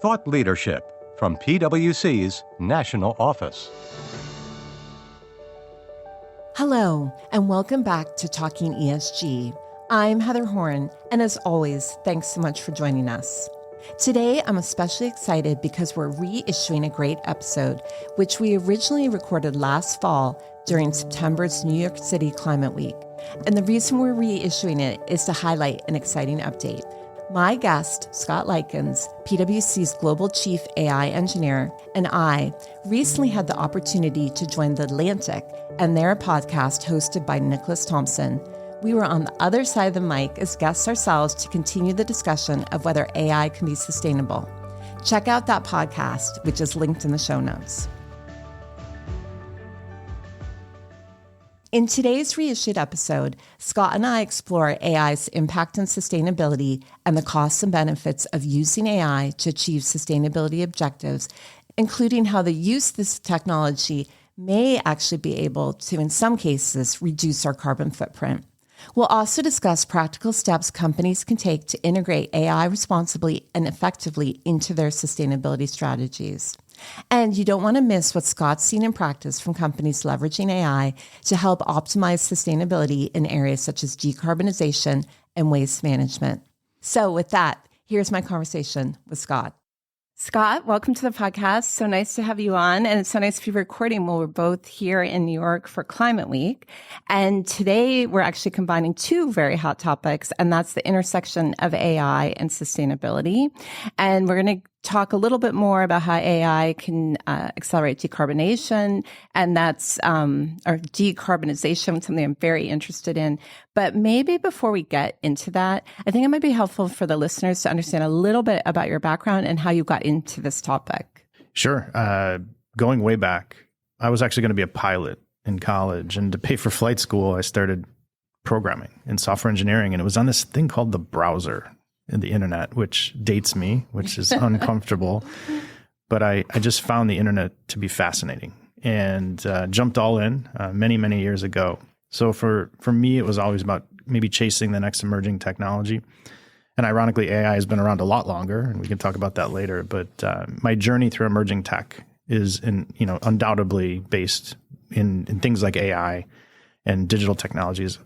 Thought leadership from PwC's National Office. Hello, and welcome back to Talking ESG. I'm Heather Horn, and as always, thanks so much for joining us. Today, I'm especially excited because we're reissuing a great episode, which we originally recorded last fall during September's New York City Climate Week. And the reason we're reissuing it is to highlight an exciting update. My guest, Scott Likens, PwC's Global Chief AI Engineer, and I recently had the opportunity to join The Atlantic and their podcast hosted by Nicholas Thompson. We were on the other side of the mic as guests ourselves to continue the discussion of whether AI can be sustainable. Check out that podcast, which is linked in the show notes. In today's reissued episode, Scott and I explore AI's impact on sustainability and the costs and benefits of using AI to achieve sustainability objectives, including how the use of this technology may actually be able to, in some cases, reduce our carbon footprint. We'll also discuss practical steps companies can take to integrate AI responsibly and effectively into their sustainability strategies. And you don't want to miss what Scott's seen in practice from companies leveraging AI to help optimize sustainability in areas such as decarbonization and waste management. So with that, here's my conversation with Scott. Scott, welcome to the podcast. So nice to have you on. And it's so nice to be recording while we're both here in New York for Climate Week. And today we're actually combining two very hot topics, and that's the intersection of AI and sustainability. And we're going to talk a little bit more about how AI can accelerate decarbonation, and that's or decarbonization, something I'm very interested in. But maybe before we get into that, I think it might be helpful for the listeners to understand a little bit about your background and how you got into this topic. Sure. Going way back, I was actually going to be a pilot in college, and to pay for flight school, I started programming in software engineering, and it was on this thing called the browser in the internet, which dates me, which is uncomfortable. But I just found the internet to be fascinating and jumped all in many, many years ago. So for me, it was always about maybe chasing the next emerging technology. And ironically, AI has been around a lot longer, and we can talk about that later. But my journey through emerging tech is undoubtedly based in things like AI and digital technologies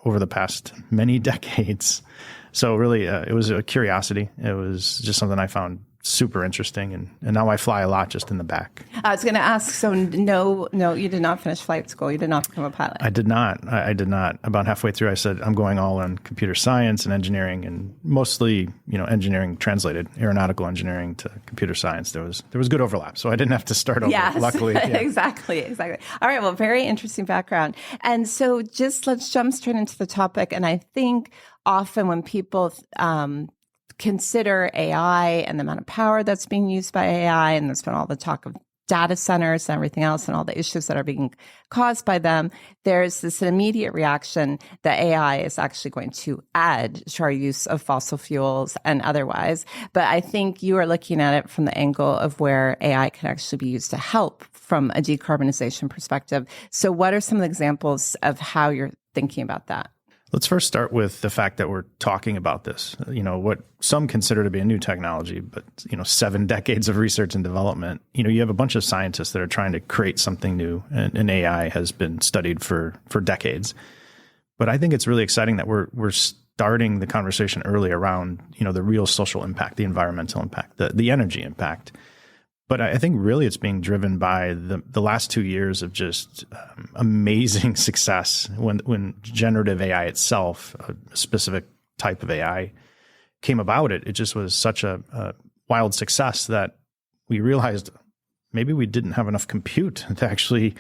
over the past many decades. So really, it was a curiosity. It was just something I found super interesting. And now I fly a lot just in the back. I was going to ask, so no, you did not finish flight school. You did not become a pilot. I did not. I did not. About halfway through, I said, I'm going all on computer science and engineering, and mostly, engineering translated, aeronautical engineering to computer science. There was good overlap. So I didn't have to start over, yes, luckily. Yeah. Exactly. All right. Well, very interesting background. And so let's jump straight into the topic. And I think often when people consider AI and the amount of power that's being used by AI, and there's been all the talk of data centers and everything else and all the issues that are being caused by them, there's this immediate reaction that AI is actually going to add to our use of fossil fuels and otherwise. But I think you are looking at it from the angle of where AI can actually be used to help from a decarbonization perspective. So what are some of the examples of how you're thinking about that? Let's first start with the fact that we're talking about this, what some consider to be a new technology, but, 7 decades of research and development. You have a bunch of scientists that are trying to create something new, and AI has been studied for decades. But I think it's really exciting that we're starting the conversation early around, the real social impact, the environmental impact, the energy impact. But I think really it's being driven by the last 2 years of just amazing success when generative AI itself, a specific type of AI, came about. It just was such a wild success that we realized maybe we didn't have enough compute to actually,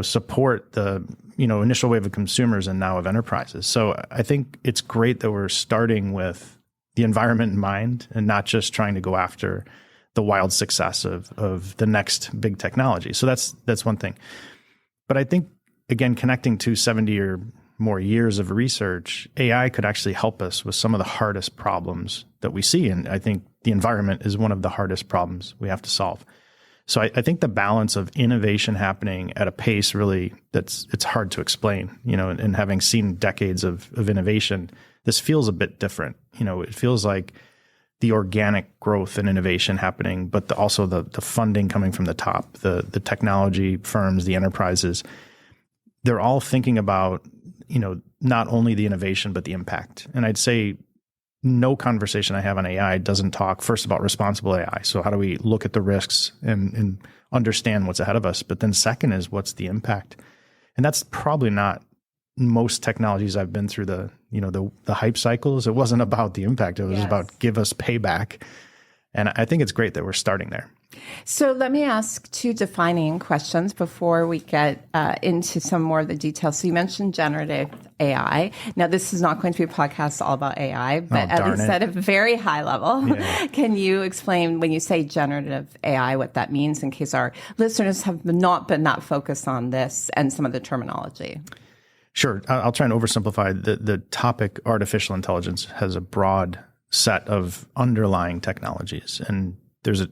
support the, initial wave of consumers and now of enterprises. So I think it's great that we're starting with the environment in mind and not just trying to go after the wild success of the next big technology. So that's one thing. But I think, again, connecting to 70 or more years of research, AI could actually help us with some of the hardest problems that we see. And I think the environment is one of the hardest problems we have to solve. So I think the balance of innovation happening at a pace really it's hard to explain, and having seen decades of innovation, this feels a bit different. It feels like the organic growth and innovation happening, but also the funding coming from the top, the technology firms, the enterprises, they're all thinking about, not only the innovation, but the impact. And I'd say no conversation I have on AI doesn't talk first about responsible AI. So how do we look at the risks and understand what's ahead of us? But then second is, what's the impact? And that's probably not most technologies I've been through the hype cycles. It wasn't about the impact. It was about give us payback. And I think it's great that we're starting there. So let me ask two defining questions before we get into some more of the details. So you mentioned generative AI. Now, this is not going to be a podcast all about AI, but at least at a very high level. Yeah. Can you explain, when you say generative AI, what that means in case our listeners have not been that focused on this and some of the terminology? Sure. I'll try and oversimplify. The topic artificial intelligence has a broad set of underlying technologies. And there's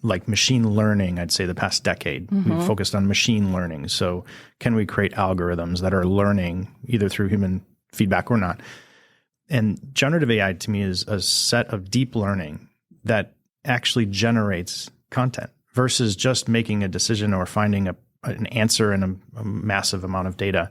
like machine learning, I'd say the past decade, we've focused on machine learning. So can we create algorithms that are learning either through human feedback or not? And generative AI to me is a set of deep learning that actually generates content versus just making a decision or finding an answer in a massive amount of data.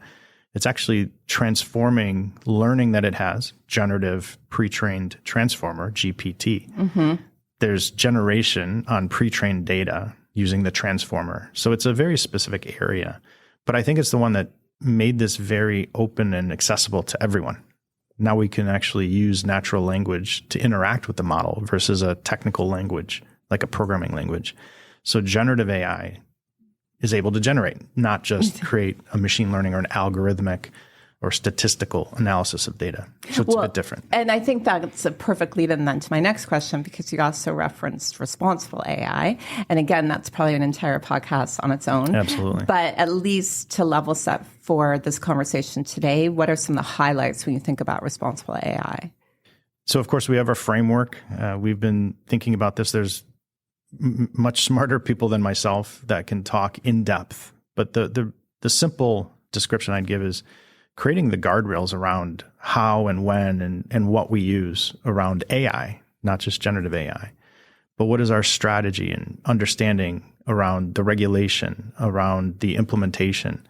It's actually transforming learning that it has, generative pre-trained transformer, GPT. There's generation on pre-trained data using the transformer. So it's a very specific area. But I think it's the one that made this very open and accessible to everyone. Now we can actually use natural language to interact with the model versus a technical language, like a programming language. So generative AI is able to generate, not just create a machine learning or an algorithmic or statistical analysis of data. So it's a bit different. And I think that's a perfect lead in then to my next question, because you also referenced responsible AI. And again, that's probably an entire podcast on its own. Absolutely. But at least to level set for this conversation today, what are some of the highlights when you think about responsible AI? So of course we have our framework. We've been thinking about this. There's much smarter people than myself that can talk in depth. But the simple description I'd give is creating the guardrails around how and when and what we use around AI, not just generative AI, but what is our strategy and understanding around the regulation, around the implementation?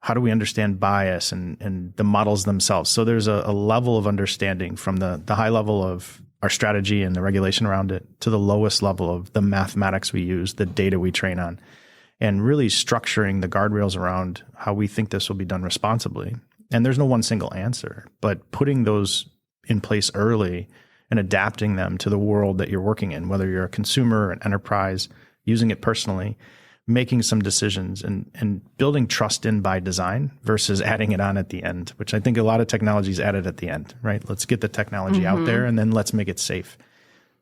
How do we understand bias and the models themselves? So there's a level of understanding from the high level of our strategy and the regulation around it to the lowest level of the mathematics we use, the data we train on, and really structuring the guardrails around how we think this will be done responsibly. And there's no one single answer, but putting those in place early and adapting them to the world that you're working in, whether you're a consumer, an enterprise, using it personally, making some decisions and building trust in by design versus adding it on at the end, which I think a lot of technologies added at the end, right? Let's get the technology out there and then let's make it safe.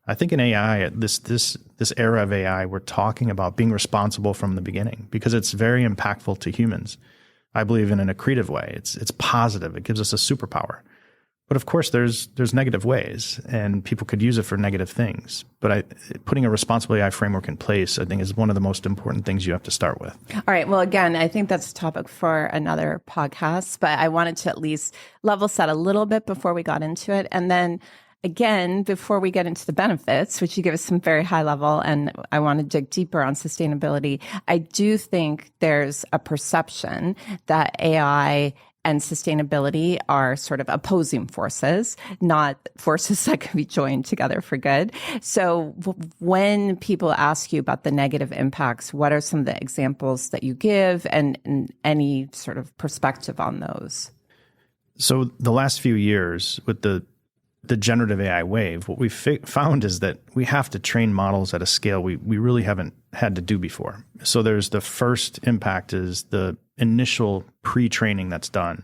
I think in AI, this era of AI, we're talking about being responsible from the beginning because it's very impactful to humans. I believe in a creative way. It's positive. It gives us a superpower. But of course, there's negative ways, and people could use it for negative things. But putting a responsible AI framework in place, I think, is one of the most important things you have to start with. All right. Well, again, I think that's a topic for another podcast, but I wanted to at least level set a little bit before we got into it. And then again, before we get into the benefits, which you give us some very high level, and I want to dig deeper on sustainability, I do think there's a perception that AI and sustainability are sort of opposing forces, not forces that can be joined together for good. So when people ask you about the negative impacts, what are some of the examples that you give and any sort of perspective on those? So the last few years with the generative AI wave, what we found is that we have to train models at a scale we really haven't had to do before. So there's the first impact is the initial pre-training that's done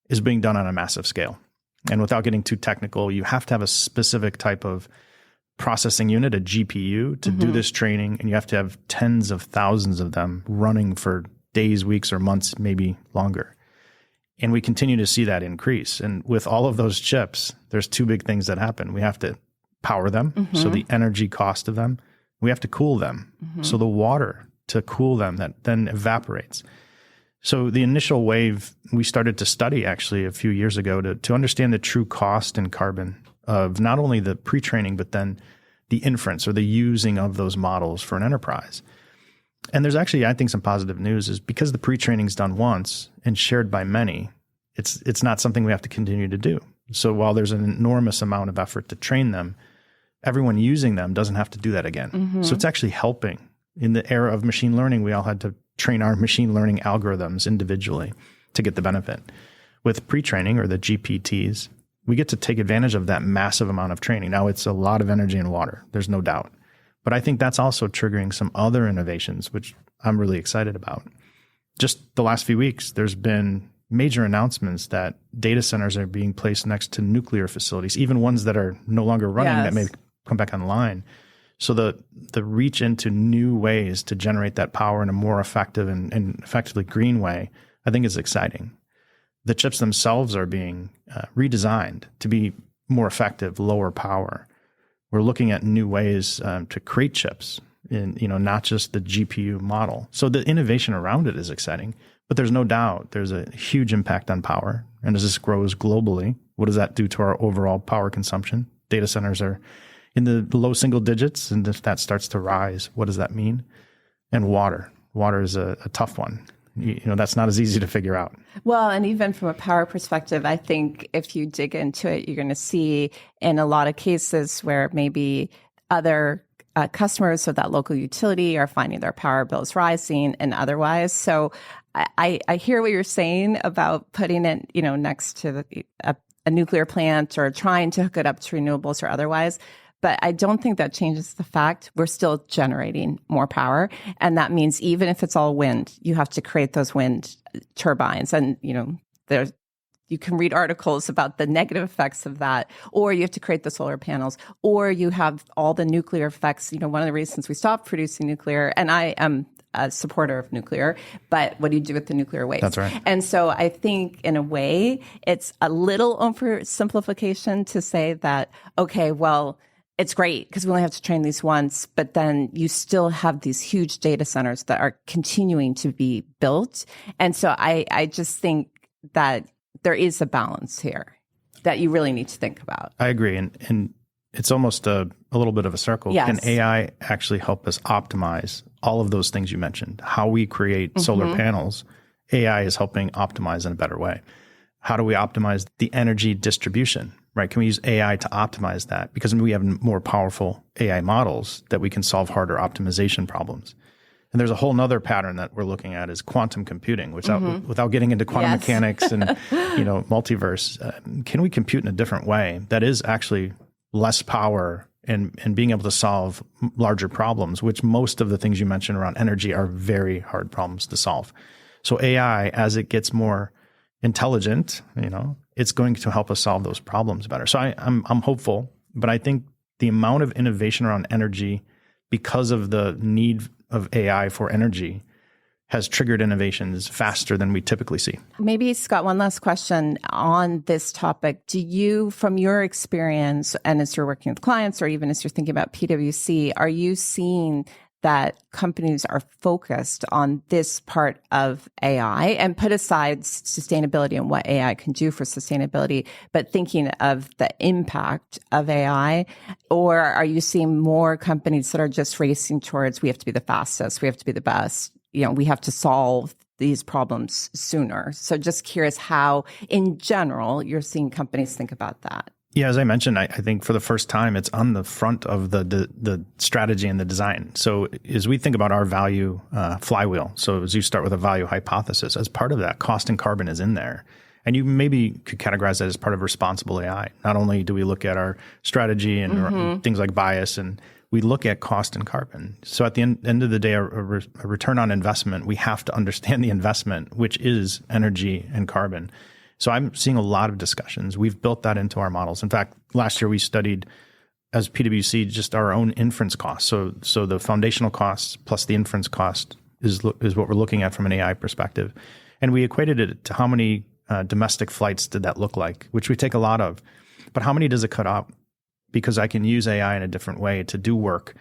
is being done on a massive scale. And without getting too technical, you have to have a specific type of processing unit, a GPU, to do this training. And you have to have tens of thousands of them running for days, weeks, or months, maybe longer. And we continue to see that increase. And with all of those chips, there's two big things that happen. We have to power them, so the energy cost of them. We have to cool them, so the water to cool them that then evaporates. So the initial wave we started to study actually a few years ago to understand the true cost in carbon of not only the pre-training, but then the inference or the using of those models for an enterprise. And there's actually, I think, some positive news is because the pre-training is done once and shared by many, it's not something we have to continue to do. So while there's an enormous amount of effort to train them, everyone using them doesn't have to do that again. So it's actually helping. In the era of machine learning, we all had to train our machine learning algorithms individually to get the benefit. With pre-training or the GPTs, we get to take advantage of that massive amount of training. Now, it's a lot of energy and water. There's no doubt. But I think that's also triggering some other innovations, which I'm really excited about. Just the last few weeks, there's been major announcements that data centers are being placed next to nuclear facilities, even ones that are no longer running that may come back online. So the reach into new ways to generate that power in a more effective and effectively green way, I think is exciting. The chips themselves are being redesigned to be more effective, lower power. We're looking at new ways to create chips in, not just the GPU model. So the innovation around it is exciting, but there's no doubt there's a huge impact on power. And as this grows globally, what does that do to our overall power consumption? Data centers are in the low single digits, and if that starts to rise, what does that mean? And water. Water is a tough one. That's not as easy to figure out. Well, and even from a power perspective, I think if you dig into it, you're going to see in a lot of cases where maybe other customers of that local utility are finding their power bills rising and otherwise. So I hear what you're saying about putting it, next to a nuclear plant or trying to hook it up to renewables or otherwise. But I don't think that changes the fact we're still generating more power. And that means even if it's all wind, you have to create those wind turbines. And, you can read articles about the negative effects of that, or you have to create the solar panels, or you have all the nuclear effects. One of the reasons we stopped producing nuclear, and I am a supporter of nuclear, but what do you do with the nuclear waste? That's right. And so I think in a way, it's a little oversimplification to say that, okay, well, it's great because we only have to train these once, but then you still have these huge data centers that are continuing to be built. And so I just think that there is a balance here that you really need to think about. I agree. And it's almost a little bit of a circle. Yes. Can AI actually help us optimize all of those things you mentioned? How we create solar panels, AI is helping optimize in a better way. How do we optimize the energy distribution? Right? Can we use AI to optimize that? Because we have more powerful AI models that we can solve harder optimization problems. And there's a whole nother pattern that we're looking at is quantum computing, which without getting into quantum mechanics and multiverse, can we compute in a different way that is actually less power and being able to solve larger problems, which most of the things you mentioned around energy are very hard problems to solve. So AI, as it gets more intelligent, it's going to help us solve those problems better. So I'm hopeful, but I think the amount of innovation around energy because of the need of AI for energy has triggered innovations faster than we typically see. Maybe, Scott, one last question on this topic. Do you, from your experience, and as you're working with clients or even as you're thinking about PwC, are you seeing that companies are focused on this part of AI and put aside sustainability and what AI can do for sustainability, but thinking of the impact of AI? Or are you seeing more companies that are just racing towards, we have to be the fastest, we have to be the best, we have to solve these problems sooner? So just curious how, in general, you're seeing companies think about that. Yeah, as I mentioned, I think for the first time, it's on the front of the strategy and the design. So as we think about our value flywheel, so as you start with a value hypothesis, as part of that, cost and carbon is in there. And you maybe could categorize that as part of responsible AI. Not only do we look at our strategy and things like bias, and we look at cost and carbon. So at the end of the day, a return on investment, we have to understand the investment, which is energy and carbon. So I'm seeing a lot of discussions. We've built that into our models. In fact, last year we studied as PwC just our own inference costs. So the foundational costs plus the inference cost is what we're looking at from an AI perspective. And we equated it to how many domestic flights did that look like, which we take a lot of. But how many does it cut out? Because I can use AI in a different way to do work.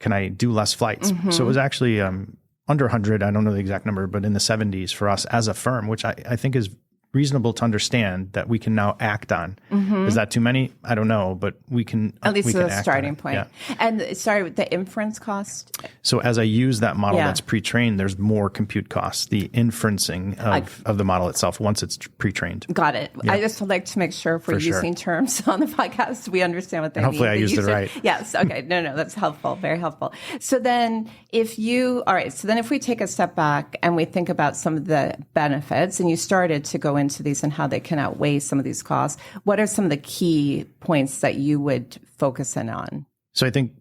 Can I do less flights? So it was actually under 100, I don't know the exact number, but in the 70s for us as a firm, which I think is reasonable to understand that we can now act on. Is that too many? I don't know, but we can at least we can the starting point. Yeah. And sorry, the inference cost? So as I use that model that's pre-trained, there's more compute costs, the inferencing of the model itself once it's pre-trained. Got it. Yeah. I just would like to make sure if we're using terms on the podcast, we understand what they mean. Hopefully I used it right. Yes. Okay. No, that's helpful. Very helpful. So then if we take a step back and we think about some of the benefits, and you started to go into these and how they can outweigh some of these costs, what are some of the key points that you would focus in on? So I think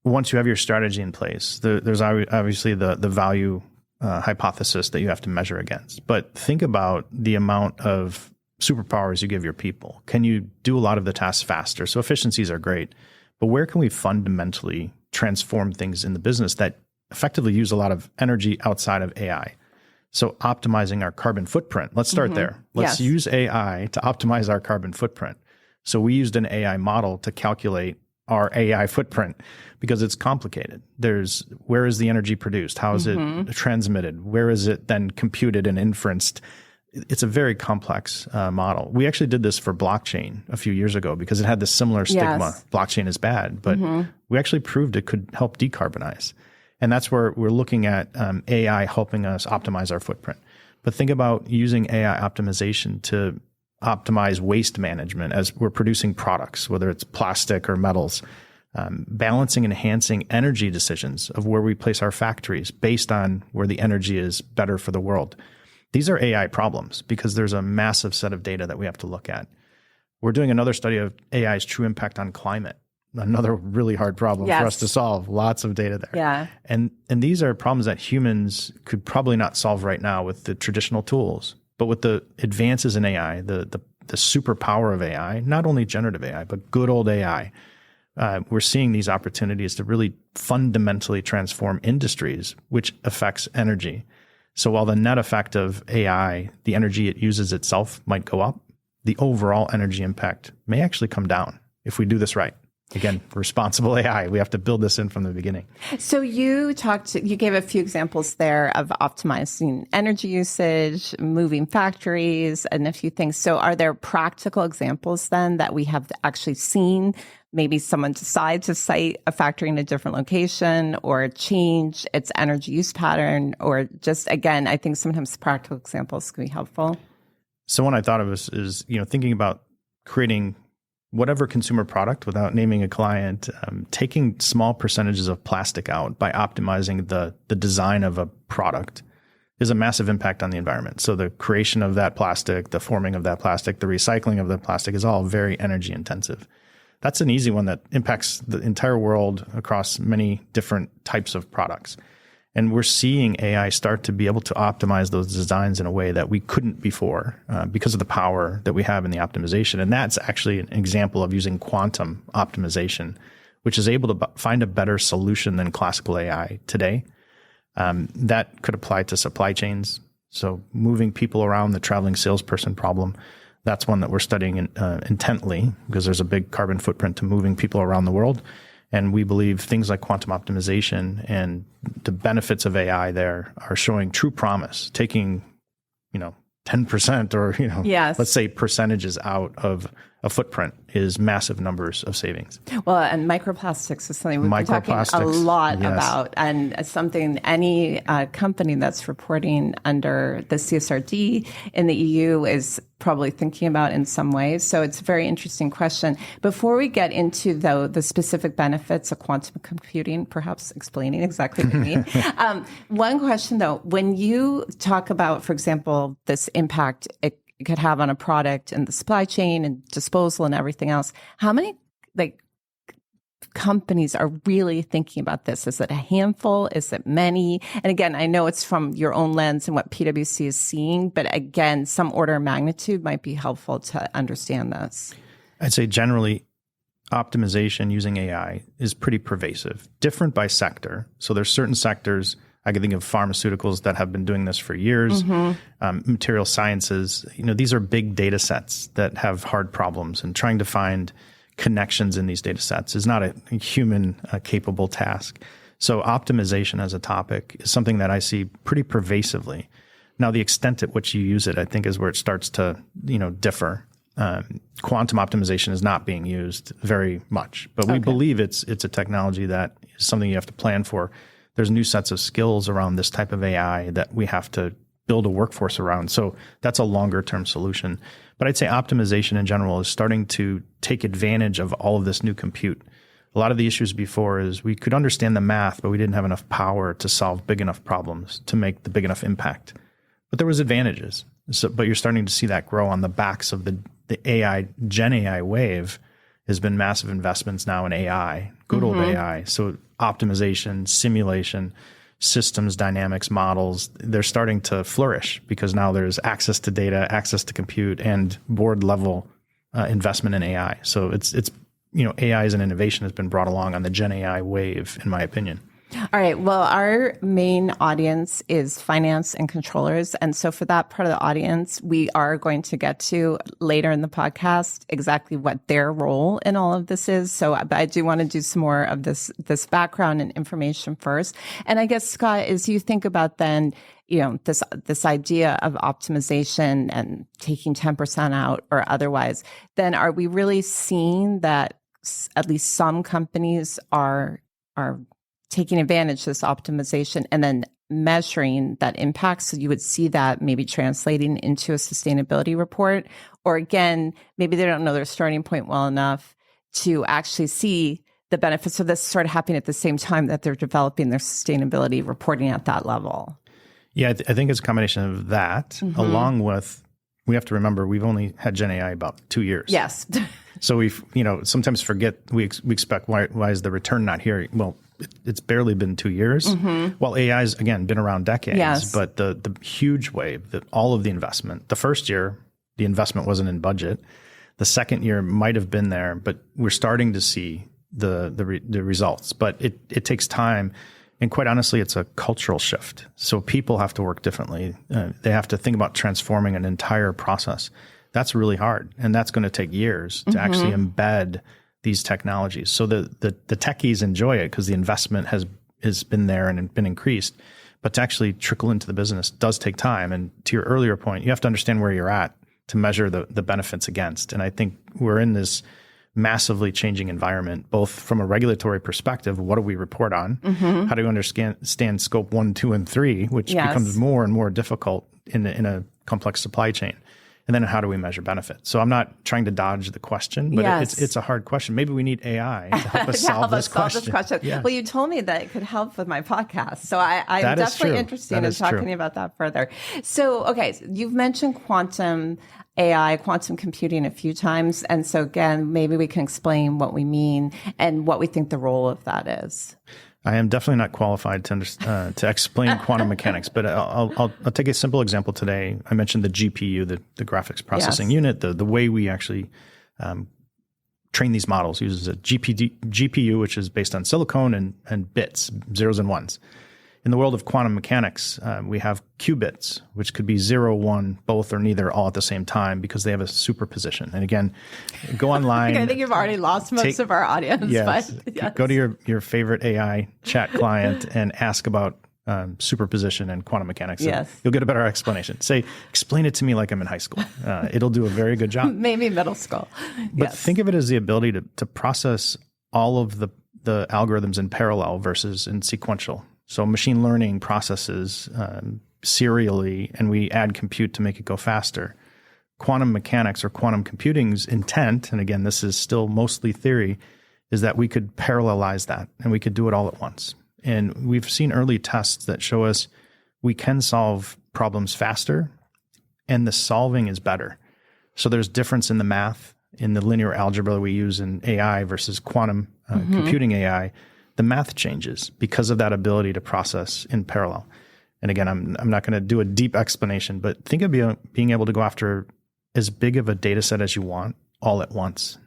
once you have your strategy in place, there's obviously the value hypothesis that you have to measure against. But think about the amount of superpowers you give your people. Can you do a lot of the tasks faster? So efficiencies are great, but where can we fundamentally transform things in the business that effectively use a lot of energy outside of AI? So optimizing our carbon footprint. Let's start there. Let's use AI to optimize our carbon footprint. So we used an AI model to calculate our AI footprint because it's complicated. Where is the energy produced? How is it transmitted? Where is it then computed and inferenced? It's a very complex model. We actually did this for blockchain a few years ago because it had this similar stigma. Yes. Blockchain is bad, but we actually proved it could help decarbonize. And that's where we're looking at AI helping us optimize our footprint. But think about using AI optimization to optimize waste management as we're producing products, whether it's plastic or metals, balancing and enhancing energy decisions of where we place our factories based on where the energy is better for the world. These are AI problems because there's a massive set of data that we have to look at. We're doing another study of AI's true impact on climate. Another really hard problem for us to solve. Lots of data there. Yeah. And these are problems that humans could probably not solve right now with the traditional tools. But with the advances in AI, the superpower of AI, not only generative AI, but good old AI, we're seeing these opportunities to really fundamentally transform industries, which affects energy. So while the net effect of AI, the energy it uses itself might go up, the overall energy impact may actually come down if we do this right. Again, responsible AI. We have to build this in from the beginning. So you gave a few examples there of optimizing energy usage, moving factories, and a few things. So are there practical examples then that we have actually seen? Maybe someone decide to site a factory in a different location or change its energy use pattern, or just, again, I think sometimes practical examples can be helpful. So one I thought of is thinking about creating whatever consumer product without naming a client, taking small percentages of plastic out by optimizing the design of a product is a massive impact on the environment. So the creation of that plastic, the forming of that plastic, the recycling of the plastic is all very energy intensive. That's an easy one that impacts the entire world across many different types of products. And we're seeing AI start to be able to optimize those designs in a way that we couldn't before because of the power that we have in the optimization. And that's actually an example of using quantum optimization, which is able to find a better solution than classical AI today. That could apply to supply chains. So moving people around, the traveling salesperson problem, that's one that we're studying intently because there's a big carbon footprint to moving people around the world. And we believe things like quantum optimization and the benefits of AI there are showing true promise, taking, 10% or, let's say percentages out of a footprint is massive numbers of savings. Well, and microplastics is something we've been talking a lot about, and something any company that's reporting under the CSRD in the EU is probably thinking about in some ways. So it's a very interesting question. Before we get into, though, the specific benefits of quantum computing, perhaps explaining exactly what you mean, one question, though, when you talk about, for example, this impact it could have on a product and the supply chain and disposal and everything else, how many companies are really thinking about this? Is it a handful? Is it many? And again, I know it's from your own lens and what PwC is seeing, but again, some order of magnitude might be helpful to understand this. I'd say generally optimization using AI is pretty pervasive, different by sector. So there's certain sectors, I can think of pharmaceuticals that have been doing this for years, material sciences. These are big data sets that have hard problems, and trying to find connections in these data sets is not a human capable task. So optimization as a topic is something that I see pretty pervasively. Now, the extent at which you use it, I think, is where it starts to, differ. Quantum optimization is not being used very much, but we believe it's a technology that is something you have to plan for. There's new sets of skills around this type of AI that we have to build a workforce around. So that's a longer term solution. But I'd say optimization in general is starting to take advantage of all of this new compute. A lot of the issues before is we could understand the math, but we didn't have enough power to solve big enough problems to make the big enough impact. But there was advantages. But you're starting to see that grow on the backs of the AI, Gen AI wave. Has been massive investments now in AI, good old AI. So optimization, simulation, systems, dynamics, models, they're starting to flourish because now there's access to data, access to compute, and board level investment in AI. So it's AI as an innovation has been brought along on the Gen AI wave, in my opinion. All right. Well, our main audience is finance and controllers. And so for that part of the audience, we are going to get to later in the podcast exactly what their role in all of this is. So but I do want to do some more of this background and information first. And I guess, Scott, as you think about then, this idea of optimization and taking 10% out or otherwise, then are we really seeing that at least some companies are taking advantage of this optimization and then measuring that impact? So you would see that maybe translating into a sustainability report, or again, maybe they don't know their starting point well enough to actually see the benefits of this sort of happening at the same time that they're developing their sustainability reporting at that level. Yeah, I think it's a combination of that, along with, we have to remember, we've only had Gen AI about 2 years. Yes. So we've, sometimes forget, we expect, why is the return not here? Well, it's barely been 2 years. Well, AI's, again, been around decades, but the huge wave, that all of the investment, the first year, the investment wasn't in budget. The second year might have been there, but we're starting to see the results. But it takes time. And quite honestly, it's a cultural shift. So people have to work differently. They have to think about transforming an entire process. That's really hard. And that's going to take years to actually embed these technologies. So the techies enjoy it because the investment has been there and been increased. But to actually trickle into the business does take time. And to your earlier point, you have to understand where you're at to measure the benefits against. And I think we're in this massively changing environment, both from a regulatory perspective, what do we report on? How do we understand scope 1, 2, and 3, which becomes more and more difficult in a complex supply chain. And then how do we measure benefits? So I'm not trying to dodge the question, but it's a hard question. Maybe we need AI to help us solve this question. Yeah. Well, you told me that it could help with my podcast. So I'm definitely interested in talking about that further. So, okay, you've mentioned quantum AI, quantum computing a few times. And so again, maybe we can explain what we mean and what we think the role of that is. I am definitely not qualified to explain quantum mechanics, but I'll take a simple example today. I mentioned the GPU, the graphics processing unit. The way we actually train these models uses a GPU, which is based on silicon and bits, zeros and ones. In the world of quantum mechanics, we have qubits, which could be 0, 1, both or neither, all at the same time because they have a superposition. And again, go online. I think you've already lost most of our audience. Yes, but yes. Go to your favorite AI chat client and ask about superposition and quantum mechanics. Yes. You'll get a better explanation. Explain it to me like I'm in high school. It'll do a very good job. Maybe middle school. But think of it as the ability to process all of the algorithms in parallel versus in sequential. So machine learning processes serially, and we add compute to make it go faster. Quantum mechanics or quantum computing's intent, and again, this is still mostly theory, is that we could parallelize that and we could do it all at once. And we've seen early tests that show us we can solve problems faster and the solving is better. So there's difference in the math, in the linear algebra we use in AI versus quantum computing AI. The math changes because of that ability to process in parallel. And again, I'm not going to do a deep explanation, but think of being able to go after as big of a data set as you want all at once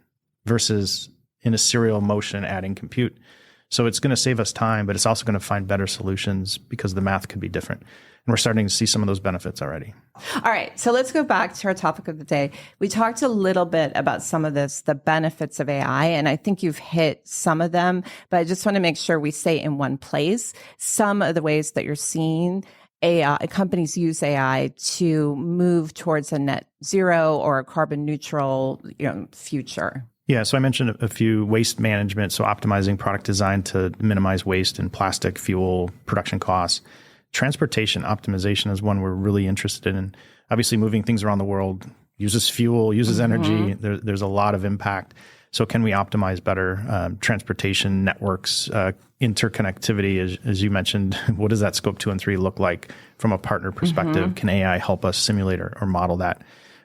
versus in a serial motion adding compute. So it's going to save us time, but it's also going to find better solutions because the math could be different. And we're starting to see some of those benefits already. All right. So let's go back to our topic of the day. We talked a little bit about some of this, the benefits of AI, and I think you've hit some of them, but I just want to make sure we say in one place some of the ways that you're seeing AI companies use AI to move towards a net zero or a carbon neutral, future? Yeah, so I mentioned a few: waste management, so optimizing product design to minimize waste and plastic, fuel, production costs. Transportation optimization is one we're really interested in. Obviously, moving things around the world uses fuel, uses energy. There's a lot of impact. So can we optimize better transportation networks, interconnectivity, as you mentioned? What does that scope 2 and 3 look like from a partner perspective? Can AI help us simulate or model that?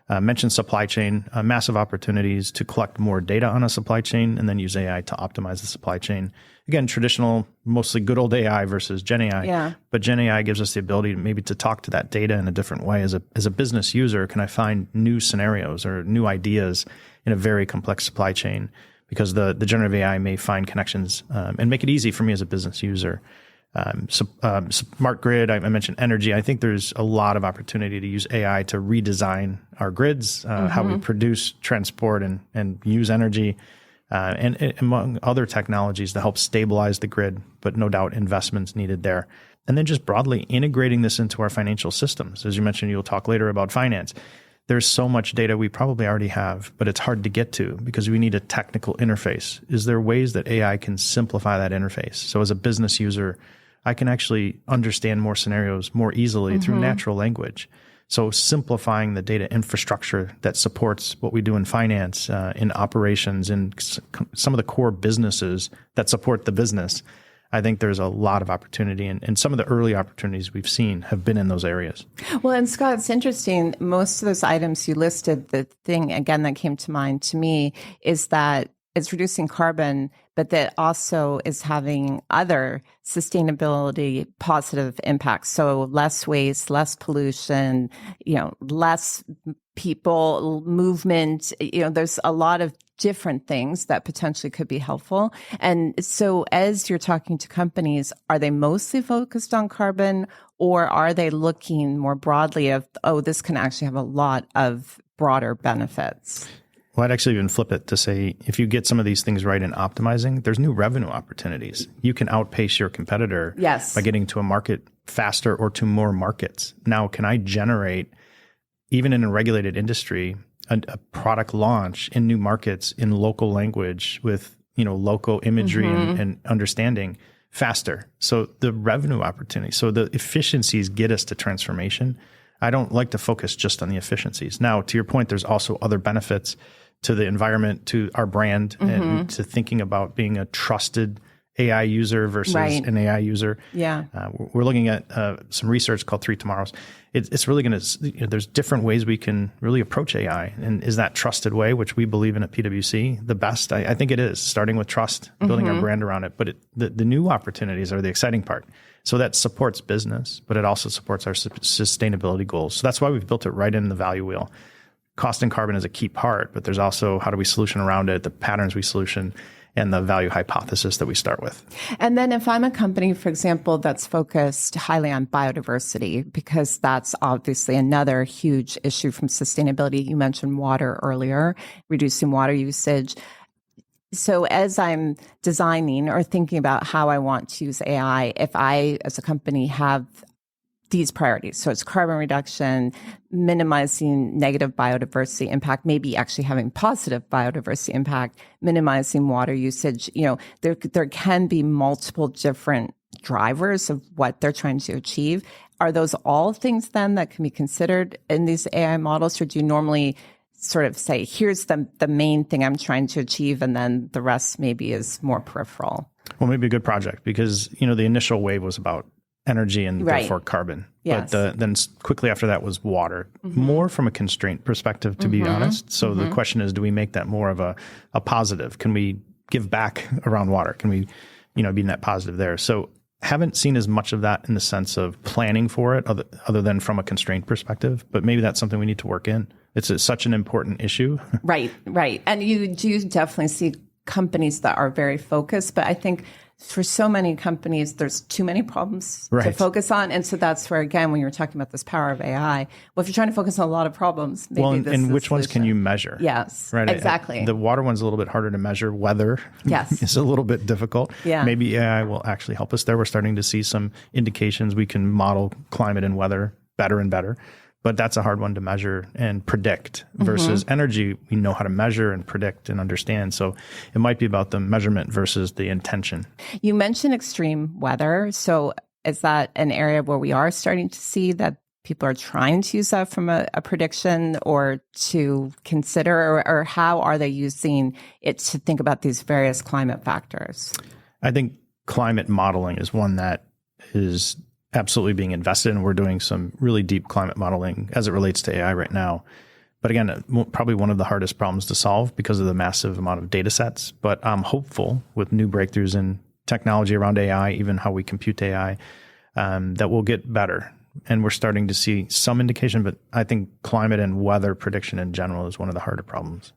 Mentioned supply chain, massive opportunities to collect more data on a supply chain and then use AI to optimize the supply chain. Again, traditional, mostly good old AI versus Gen AI. Yeah. But Gen AI gives us the ability maybe to talk to that data in a different way. As a business user, can I find new scenarios or new ideas in a very complex supply chain? Because the generative AI may find connections and make it easy for me as a business user. Smart grid, I mentioned energy. I think there's a lot of opportunity to use AI to redesign our grids, how we produce, transport, and use energy, and among other technologies to help stabilize the grid, but no doubt investments needed there. And then just broadly integrating this into our financial systems. As you mentioned, you'll talk later about finance. There's so much data we probably already have, but it's hard to get to because we need a technical interface. Is there ways that AI can simplify that interface? So as a business user, I can actually understand more scenarios more easily through natural language. So simplifying the data infrastructure that supports what we do in finance, in operations, in some of the core businesses that support the business, I think there's a lot of opportunity. And some of the early opportunities we've seen have been in those areas. Well, and Scott, it's interesting. Most of those items you listed, the thing, again, that came to mind to me is that it's reducing carbon, but that also is having other sustainability positive impacts. So less waste, less pollution, less people movement. There's a lot of different things that potentially could be helpful. And so as you're talking to companies, are they mostly focused on carbon, or are they looking more broadly of, this can actually have a lot of broader benefits? Well, I'd actually even flip it to say, if you get some of these things right in optimizing, there's new revenue opportunities. You can outpace your competitor by getting to a market faster or to more markets. Now, can I generate, even in a regulated industry, a product launch in new markets in local language with local imagery and understanding faster? So the revenue opportunity, so the efficiencies get us to transformation. I don't like to focus just on the efficiencies. Now, to your point, there's also other benefits to the environment, to our brand, and to thinking about being a trusted AI user versus an AI user. Yeah. We're looking at some research called 3 Tomorrows. It's really going to, there's different ways we can really approach AI. And is that trusted way, which we believe in at PwC, the best? I think it is, starting with trust, building our brand around it. But the new opportunities are the exciting part. So that supports business, but it also supports our sustainability goals. So that's why we've built it right in the value wheel. Cost and carbon is a key part, but there's also how do we solution around it, the patterns we solution, and the value hypothesis that we start with. And then if I'm a company, for example, that's focused highly on biodiversity, because that's obviously another huge issue from sustainability. You mentioned water earlier, reducing water usage. So as I'm designing or thinking about how I want to use AI, if I, as a company, have these priorities, so it's carbon reduction, minimizing negative biodiversity impact, maybe actually having positive biodiversity impact, minimizing water usage, there can be multiple different drivers of what they're trying to achieve. Are those all things then that can be considered in these AI models, or do you normally sort of say, here's the main thing I'm trying to achieve, and then the rest maybe is more peripheral? Well, maybe a good project, because, the initial wave was about energy and therefore carbon. Yes. But then quickly after that was water, more from a constraint perspective, to be honest. So the question is, do we make that more of a positive? Can we give back around water? Can we, be net positive there? So haven't seen as much of that in the sense of planning for it other than from a constraint perspective, but maybe that's something we need to work in. It's such an important issue. Right. And you do definitely see companies that are very focused, but I think for so many companies, there's too many problems to focus on. And so that's where, again, when you're talking about this power of AI, well, if you're trying to focus on a lot of problems, maybe this is which ones can you measure? Yes, right. Exactly. The water one's a little bit harder to measure. Weather is a little bit difficult. Yeah. Maybe AI will actually help us there. We're starting to see some indications we can model climate and weather better and better. But that's a hard one to measure and predict versus energy. We know how to measure and predict and understand. So it might be about the measurement versus the intention. You mentioned extreme weather. So is that an area where we are starting to see that people are trying to use that from a prediction or to consider, or how are they using it to think about these various climate factors? I think climate modeling is one that is absolutely being invested in. We're doing some really deep climate modeling as it relates to AI right now. But again, probably one of the hardest problems to solve because of the massive amount of data sets. But I'm hopeful with new breakthroughs in technology around AI, even how we compute AI, that we'll get better. And we're starting to see some indication, but I think climate and weather prediction in general is one of the harder problems.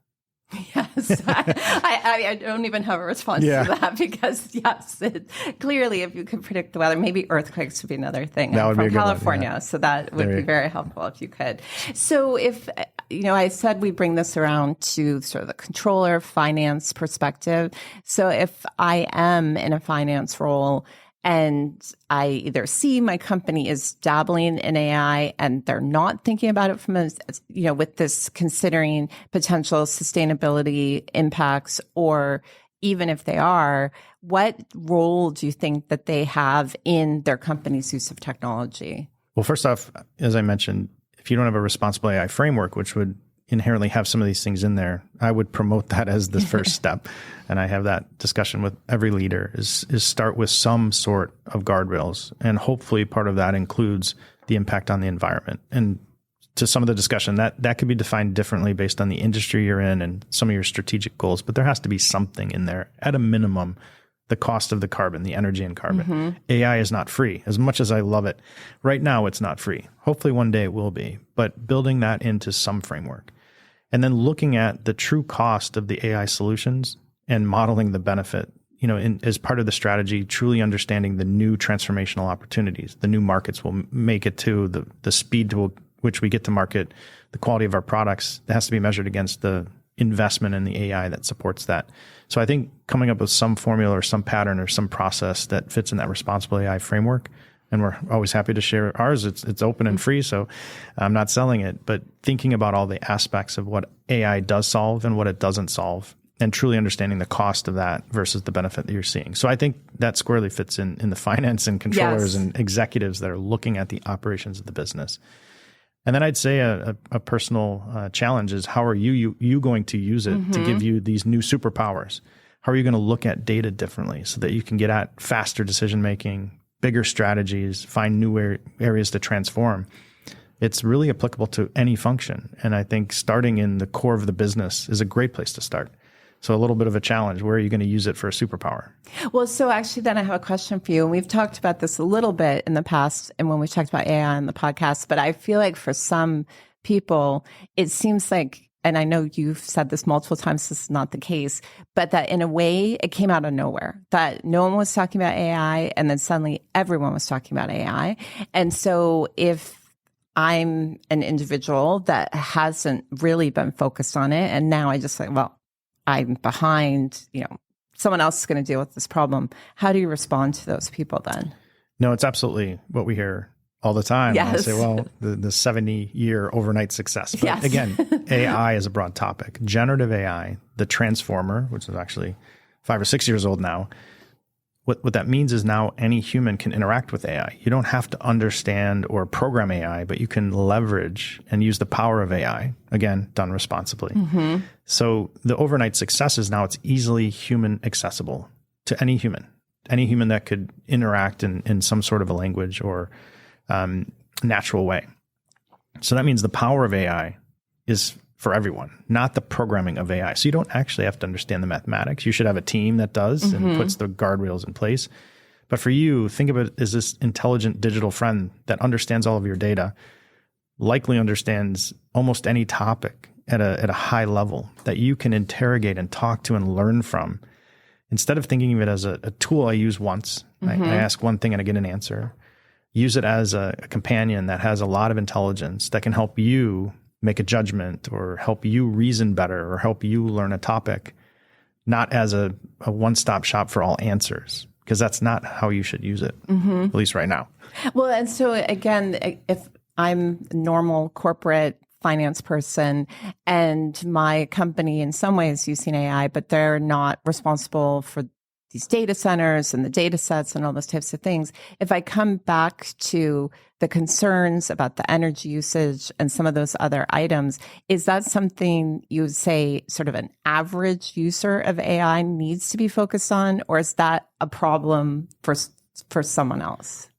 Yes, I don't even have a response to that because, yes, clearly if you could predict the weather, maybe earthquakes would be another thing. That would I'm be from a good California, one, so that would be very helpful if you could. So if, I said we bring this around to sort of the controller finance perspective. So if I am in a finance role and I either see my company is dabbling in AI and they're not thinking about it from with this considering potential sustainability impacts, or even if they are, what role do you think that they have in their company's use of technology? Well, first off, as I mentioned, if you don't have a responsible AI framework, which would inherently have some of these things in there, I would promote that as the first step. And I have that discussion with every leader is start with some sort of guardrails. And hopefully part of that includes the impact on the environment. And to some of the discussion, that could be defined differently based on the industry you're in and some of your strategic goals. But there has to be something in there, at a minimum, the cost of the carbon, the energy and carbon. AI is not free. As much as I love it, right now it's not free. Hopefully one day it will be. But building that into some framework. And then looking at the true cost of the AI solutions and modeling the benefit, as part of the strategy, truly understanding the new transformational opportunities, the new markets will make it to, the speed to which we get to market, the quality of our products, that has to be measured against the investment in the AI that supports that. So I think coming up with some formula or some pattern or some process that fits in that responsible AI framework, and we're always happy to share ours. It's open and free, so I'm not selling it, but thinking about all the aspects of what AI does solve and what it doesn't solve, and truly understanding the cost of that versus the benefit that you're seeing. So I think that squarely fits in the finance and controllers and executives that are looking at the operations of the business. And then I'd say a personal challenge is how are you going to use it to give you these new superpowers? How are you going to look at data differently so that you can get at faster decision making, bigger strategies, find new areas to transform? It's really applicable to any function. And I think starting in the core of the business is a great place to start. So a little bit of a challenge. Where are you going to use it for a superpower? Well, so actually then I have a question for you. And we've talked about this a little bit in the past and when we talked about AI on the podcast, but I feel like for some people, it seems like, and I know you've said this multiple times, this is not the case, but that in a way it came out of nowhere, that no one was talking about AI and then suddenly everyone was talking about AI. And so if I'm an individual that hasn't really been focused on it, and now I just say, well, I'm behind, someone else is going to deal with this problem. How do you respond to those people then? No, it's absolutely what we hear all the time. Yes. I say, well, the 70-year overnight success. But again, AI is a broad topic. Generative AI, the transformer, which is actually 5 or 6 years old now, what that means is now any human can interact with AI. You don't have to understand or program AI, but you can leverage and use the power of AI, again, done responsibly. So the overnight success is now it's easily human accessible to any human that could interact in some sort of a language or natural way. So that means the power of AI is for everyone, not the programming of AI. So you don't actually have to understand the mathematics. You should have a team that does and puts the guardrails in place. But for you, think of it as this intelligent digital friend that understands all of your data, likely understands almost any topic at a high level that you can interrogate and talk to and learn from, instead of thinking of it as a tool I use once, I ask one thing and I get an answer, use it as a companion that has a lot of intelligence that can help you make a judgment or help you reason better or help you learn a topic, not as a one-stop shop for all answers, because that's not how you should use it, at least right now. Well, and so again, if I'm a normal corporate finance person and my company in some ways using AI, but they're not responsible for these data centers and the data sets and all those types of things. If I come back to the concerns about the energy usage and some of those other items, is that something you would say sort of an average user of AI needs to be focused on, or is that a problem for someone else?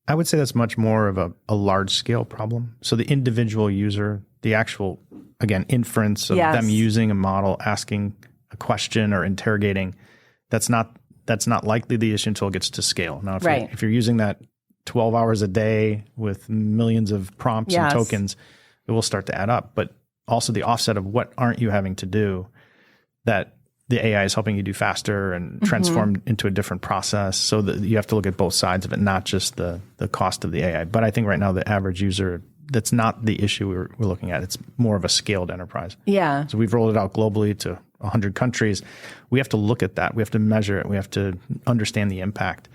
I would say that's much more of a large scale problem. So the individual user, the actual, again, inference of them using a model, asking a question or interrogating, that's not likely the issue until it gets to scale. Now, if you're using that 12 hours a day with millions of prompts and tokens, it will start to add up. But also the offset of what aren't you having to do that the AI is helping you do faster and transform into a different process, so that you have to look at both sides of it, not just the cost of the AI. But I think right now the average user, that's not the issue we're looking at. It's more of a scaled enterprise. Yeah. So we've rolled it out globally to 100 countries. We have to look at that. We have to measure it. We have to understand the impact.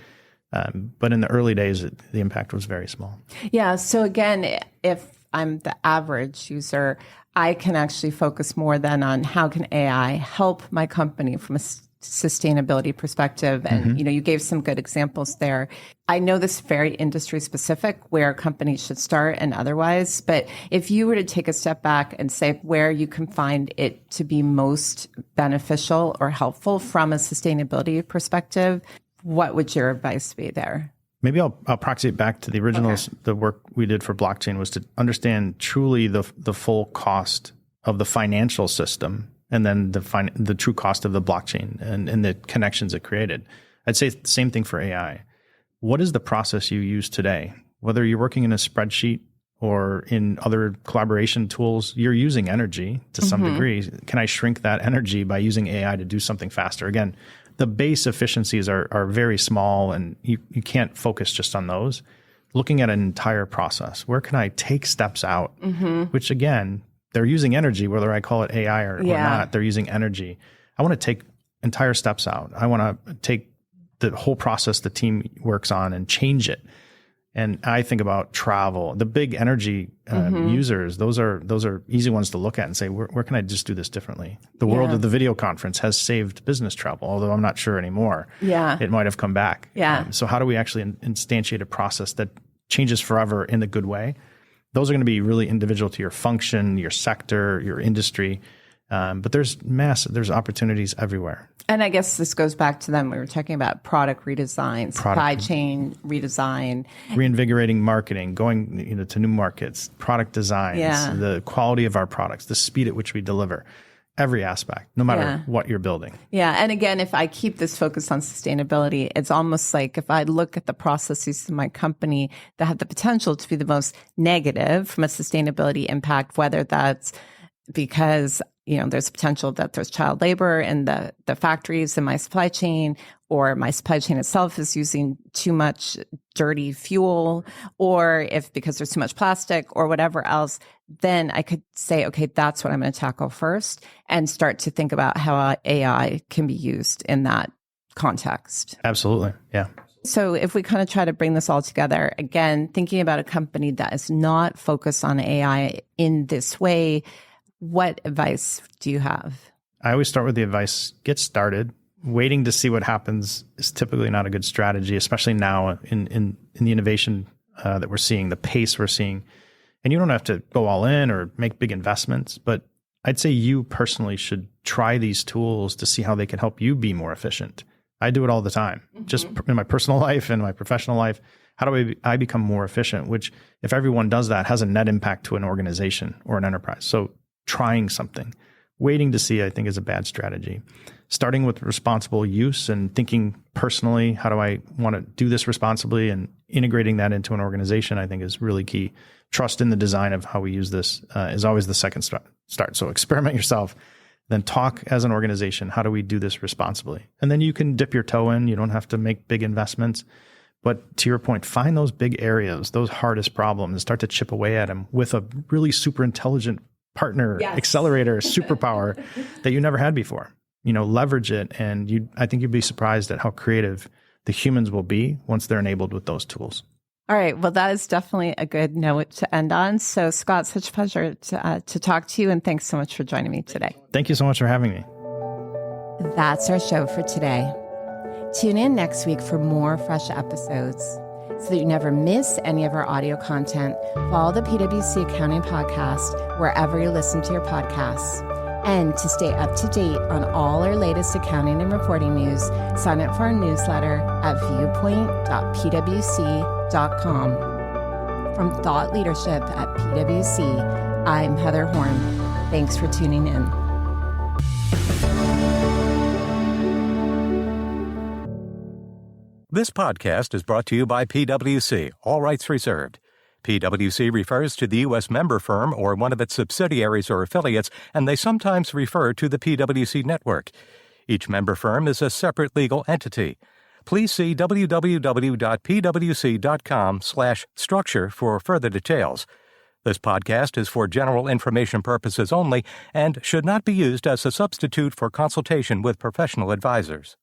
But in the early days, the impact was very small. Yeah. So again, if I'm the average user, I can actually focus more then on how can AI help my company from a sustainability perspective. And, you gave some good examples there. I know this is very industry specific where companies should start and otherwise, but if you were to take a step back and say where you can find it to be most beneficial or helpful from a sustainability perspective, what would your advice be there? Maybe I'll proxy it back to the originals. Okay. The work we did for blockchain was to understand truly the full cost of the financial system, and then the true cost of the blockchain and the connections it created. I'd say the same thing for AI. What is the process you use today? Whether you're working in a spreadsheet or in other collaboration tools, you're using energy to some degree. Can I shrink that energy by using AI to do something faster? Again, the base efficiencies are very small, and you can't focus just on those. Looking at an entire process, where can I take steps out? Which again, they're using energy, whether I call it AI or not, they're using energy. I want to take entire steps out. I want to take the whole process the team works on and change it. And I think about travel, the big energy users. Those are easy ones to look at and say, where can I just do this differently? The world of the video conference has saved business travel, although I'm not sure anymore. Yeah, it might have come back. Yeah. So how do we actually instantiate a process that changes forever in the good way? Those are going to be really individual to your function, your sector, your industry. But there's opportunities everywhere. And I guess this goes back to them. We were talking about product redesign, supply chain redesign, reinvigorating marketing, going to new markets, product designs, the quality of our products, the speed at which we deliver, every aspect, no matter what you're building. Yeah. And again, if I keep this focus on sustainability, it's almost like if I look at the processes in my company that have the potential to be the most negative from a sustainability impact, whether that's because there's potential that there's child labor in the factories in my supply chain, or my supply chain itself is using too much dirty fuel, or if because there's too much plastic or whatever else, then I could say, okay, that's what I'm going to tackle first, and start to think about how AI can be used in that context. Absolutely. Yeah. So if we kind of try to bring this all together, again, thinking about a company that is not focused on AI in this way, what advice do you have? I always start with the advice, get started. Waiting to see what happens is typically not a good strategy, especially now in the innovation that we're seeing, the pace we're seeing. And you don't have to go all in or make big investments, but I'd say you personally should try these tools to see how they can help you be more efficient. I do it all the time, just in my personal life and my professional life. How do I become more efficient? Which, if everyone does that, has a net impact to an organization or an enterprise. So trying something, waiting to see, I think, is a bad strategy. Starting with responsible use and thinking personally, how do I want to do this responsibly, and integrating that into an organization, I think is really key. Trust in the design of how we use this is always the second start. So experiment yourself, then talk as an organization. How do we do this responsibly? And then you can dip your toe in. You don't have to make big investments. But to your point, find those big areas, those hardest problems, and start to chip away at them with a really super intelligent partner, accelerator, superpower that you never had before. Leverage it. And I think you'd be surprised at how creative the humans will be once they're enabled with those tools. All right. Well, that is definitely a good note to end on. So, Scott, such a pleasure to talk to you. And thanks so much for joining me today. Thank you so much for having me. That's our show for today. Tune in next week for more fresh episodes. So that you never miss any of our audio content, follow the PwC Accounting Podcast wherever you listen to your podcasts. And to stay up to date on all our latest accounting and reporting news, sign up for our newsletter at viewpoint.pwc.com. From Thought Leadership at PwC, I'm Heather Horn. Thanks for tuning in. This podcast is brought to you by PwC, all rights reserved. PwC refers to the U.S. member firm or one of its subsidiaries or affiliates, and they sometimes refer to the PwC network. Each member firm is a separate legal entity. Please see www.pwc.com/structure for further details. This podcast is for general information purposes only and should not be used as a substitute for consultation with professional advisors.